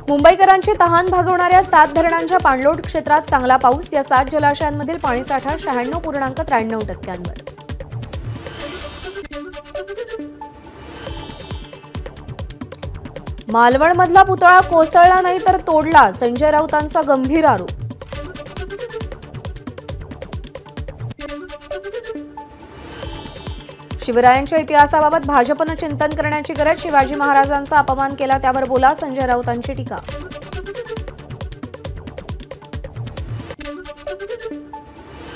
मुंबईकरांची तहान भागवणाऱ्या 7 धरणांच्या पाणलोट क्षेत्रात चांगला पाऊस। या 7 जलाशयांमधील पाणीसाठा 96.93%वर। मालवणमधला पुतळा कोसळला नाही तर तोडला, संजय राऊतांचा गंभीर आरोप। शिवरायांच्या इतिहासाबाबत भाजपनं चिंतन करण्याची गरज, शिवाजी महाराजांचा अपमान केला त्यावर बोला, संजय राऊतांची टीका।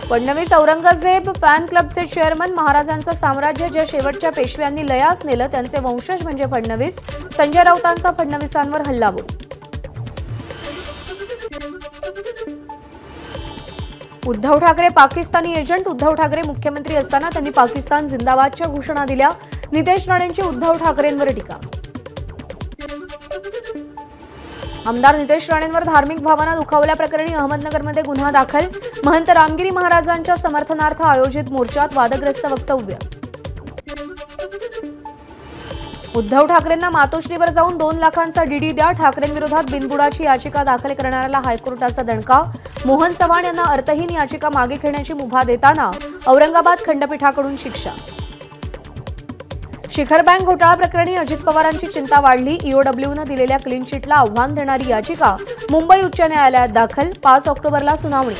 फडणवीस औरंगजेब फॅन क्लबचे चेअरमन, महाराजांचं साम्राज्य ज्या शेवटच्या पेशव्यांनी लयास नेलं त्यांचे वंशज म्हणजे फडणवीस, संजय राऊतांचा फडणवीसांवर हल्लाबोल। उद्धव ठाकरे पाकिस्तानी एजंट, उद्धव ठाकरे मुख्यमंत्री असताना त्यांनी पाकिस्तान जिंदाबादच्या घोषणा दिल्या, नितेश राणेंची उद्धव ठाकरेंवर टीका। आमदार नितेश राणेंवर धार्मिक भावना दुखावल्याप्रकरणी अहमदनगरमध्ये गुन्हा दाखल, महंत रामगिरी महाराजांच्या समर्थनार्थ आयोजित मोर्चात वादग्रस्त वक्तव्य। उद्धव ठाकरेंना मातोश्रीवर जाऊन 2 लाखांचा डीडी द्या, ठाकरेंविरोधात बिनबुडाची याचिका दाखल करणाऱ्याला हायकोर्टाचा दणका, मोहन चव्हाण यांना अर्थहीन याचिका मागे घेण्याची मुभा देताना औरंगाबाद खंडपीठाकडून शिक्षा। शिखर बँक घोटाळा प्रकरणी अजित पवारांची चिंता वाढली, ईओडब्ल्यूनं दिलेल्या क्लीन चिटला आव्हान देणारी याचिका मुंबई उच्च न्यायालयात दाखल, 5 ऑक्टोबरला सुनावणी।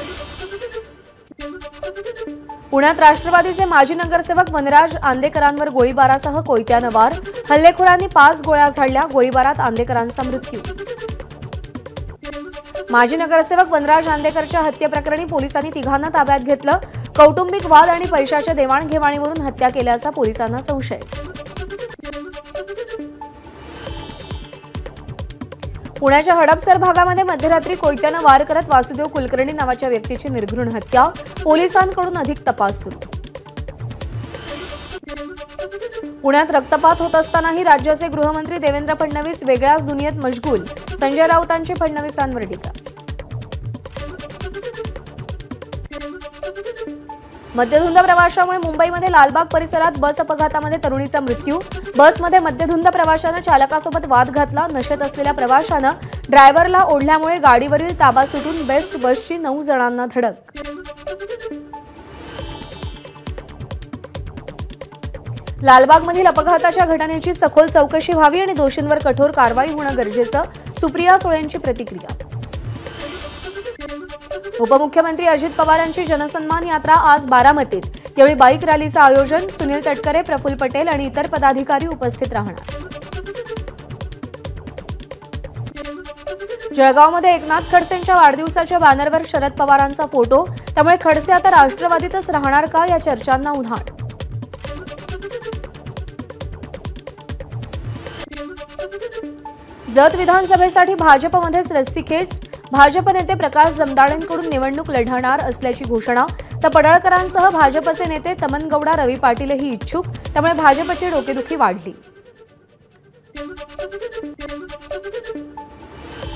पुण्यात राष्ट्रवादीचे माजी नगरसेवक वनराज आंदेकरांवर गोळीबारासह कोयत्यानं वार, हल्लेखोरांनी 5 गोळ्या झाडल्या, गोळीबारात आंदेकरांचा मृत्यू। माजी नगरसेवक वनराज आंदेकरच्या हत्येप्रकरणी पोलिसांनी 3घांना ताब्यात घेतलं, कौटुंबिक वाद आणि पैशाच्या देवाणघेवाणीवरून हत्या केल्याचा पोलिसांना संशय। पुण्याच्या हडपसर भागामध्ये मध्यरात्री कोयत्यानं वार करत वासुदेव कुलकर्णी नावाच्या व्यक्तीची निर्घृण हत्या, पोलिसांकडून अधिक तपास सुरू। पुण्यात रक्तपात होत असतानाही राज्याचे गृहमंत्री देवेंद्र फडणवीस वेगळ्याच दुनियेत मशगूल, संजय राऊतांची फडणवीसांवर टीका। मद्यधुंद प्रवाशामुळे मुंबईमध्ये लालबाग परिसरात बस अपघातामध्ये तरुणीचा मृत्यू, बसमध्ये मद्यधुंद प्रवाशानं चालकासोबत वाद घातला, नशेत असलेल्या प्रवाशानं ड्रायव्हरला ओढल्यामुळे गाडीवरील ताबा सुटून बेस्ट बसची 9 जणांना धडक। लालबागमधील अपघाताच्या घटनेची सखोल चौकशी व्हावी आणि दोषींवर कठोर कारवाई होणं गरजेचं, सुप्रिया सुळेंची प्रतिक्रिया। उपमुख्यमंत्री अजित पवारांची जनसन्मान यात्रा आज बारामतीत, यावेळी बाईक रॅलीचं आयोजन, सुनील तटकरे, प्रफुल्ल पटेल आणि इतर पदाधिकारी उपस्थित राहणार। जळगावमध्ये एकनाथ खडसेंच्या वाढदिवसाच्या बॅनरवर शरद पवारांचा फोटो, त्यामुळे खडसे आता राष्ट्रवादीतच राहणार का या चर्चांना उधाण। जत विधानसभेसाठी भाजपमध्येच रस्सीखेच, भाजप नेते प्रकाश जमदाडेंकडून निवडणूक लढणार असल्याची घोषणा, तर पडळकरांसह भाजपचे नेते तमनगौडा, रवी पाटीलही इच्छुक, त्यामुळे भाजपची डोकेदुखी वाढली।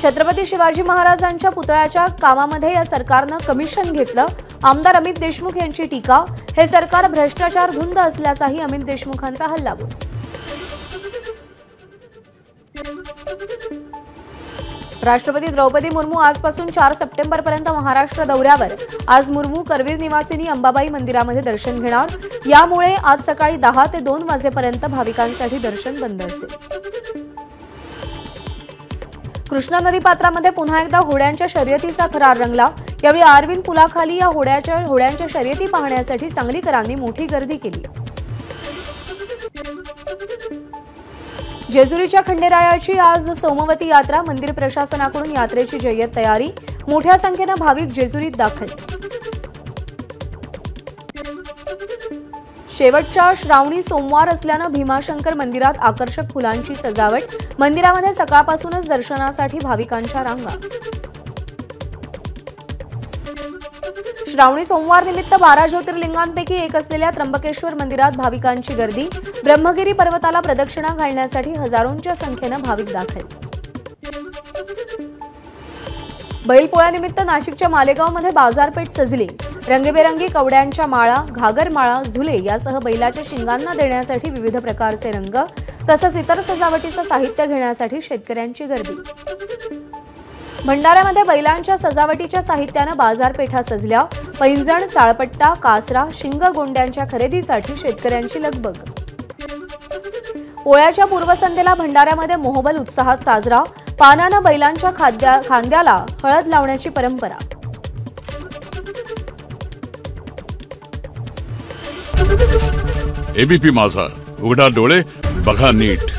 छत्रपती शिवाजी महाराजांच्या पुतळ्याच्या कामामध्ये या सरकारनं कमिशन घेतलं, आमदार अमित देशमुख यांची टीका, हे सरकार भ्रष्टाचार धुंद असल्याचाही अमित देशमुखांचा हल्लाबोल। राष्ट्रपती द्रौपदी मुर्मू आजपासून 4 सप्टेंबरपर्यंत महाराष्ट्र दौऱ्यावर, आज मुर्मू करवीर निवासिनी अंबाबाई मंदिरामध्ये दर्शन घेणार, यामुळे आज सकाळी 10 ते 2 वाजेपर्यंत भाविकांसाठी दर्शन बंद असेल। कृष्णा नदीपात्रामध्ये पुन्हा एकदा होड्यांच्या शर्यतीचा थरार रंगला, यावेळी आरविंद पुलाखाली या होड्यांच्या शर्यती पाहण्यासाठी सांगलीकरांनी मोठी गर्दी केली। जेजुरीच्या खंडेरायाची आज सोमवती यात्रा, मंदिर प्रशासनाकडून यात्रेची जय्यत तयारी, मोठ्या संख्येनं भाविक जेजुरीत दाखल। शेवटच्या श्रावणी सोमवार असल्यानं भीमाशंकर मंदिरात आकर्षक फुलांची सजावट, मंदिरामध्ये सकाळपासूनच दर्शनासाठी भाविकांच्या रांगा। श्रावणी सोमवार निमित्त 12 ज्योतिर्लिंगांपैकी एक असलेल्या त्र्यंबकेश्वर मंदिरात भाविकांची गर्दी, ब्रह्मगिरी पर्वताला प्रदक्षिणा घालण्यासाठी हजारोंच्या संख्येनं भाविक दाखल। बैलपोळ्यानिमित्त नाशिकच्या मालेगावमध्ये बाजारपेठ सजली, रंगीबेरंगी कवड्यांच्या माळा, घागरमाळा, झुले यासह बैलाच्या शिंगांना देण्यासाठी विविध प्रकारचे रंग, तसंच इतर सजावटीचं साहित्य घेण्यासाठी शेतकऱ्यांची गर्दी। भंडाऱ्यामध्ये बैलांच्या सजावटीच्या साहित्यानं बाजारपेठा सजल्या. पैंजण, चाळपट्टा, कासरा, शिंगगोंड्यांच्या खरेदीसाठी शेतकऱ्यांची लगबग. पोळ्याच्या पूर्वसंध्येला भंडाऱ्यामध्ये मोहबल उत्साहात साजरा. पानानं बैलांच्या खांद्याला हळद लावण्याची परंपरा. एबीपी माझा, उघडा डोळे बघा नीट.